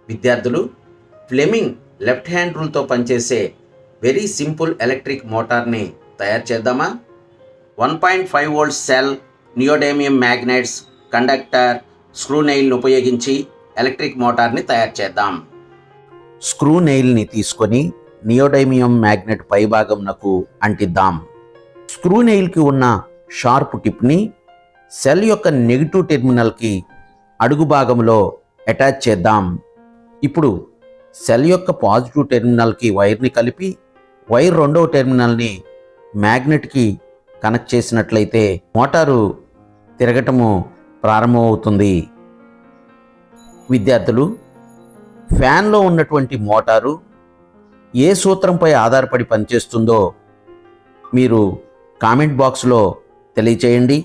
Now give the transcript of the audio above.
విద్యార్థులు, Fleming left hand రూల్తో పనిచేసే very simple electric మోటార్ని తయారు చేద్దామా? 1.5 volt cell, neodymium magnets, conductor, screw నెయిల్ని ఉపయోగించి ఎలక్ట్రిక్ మోటార్ని తయారు చేద్దాం. స్క్రూ నెయిల్ని తీసుకొని నియోడేమియం మ్యాగ్నెట్ పైభాగంనకు అంటిద్దాం. స్క్రూ నెయిల్కి ఉన్న షార్ప్ టిప్ని సెల్ యొక్క నెగిటివ్ టెర్మినల్కి అడుగు భాగంలో అటాచ్ చేద్దాం. ఇప్పుడు సెల్ యొక్క పాజిటివ్ టెర్మినల్కి వైర్ని కలిపి వైర్ రెండవ టెర్మినల్ని మ్యాగ్నెట్కి కనెక్ట్ చేసినట్లయితే మోటారు తిరగటము ప్రారంభమవుతుంది. విద్యార్థులు, ఫ్యాన్లో ఉన్నటువంటి మోటారు ఏ సూత్రంపై ఆధారపడి పనిచేస్తుందో మీరు కామెంట్ బాక్స్లో తెలియచేయండి.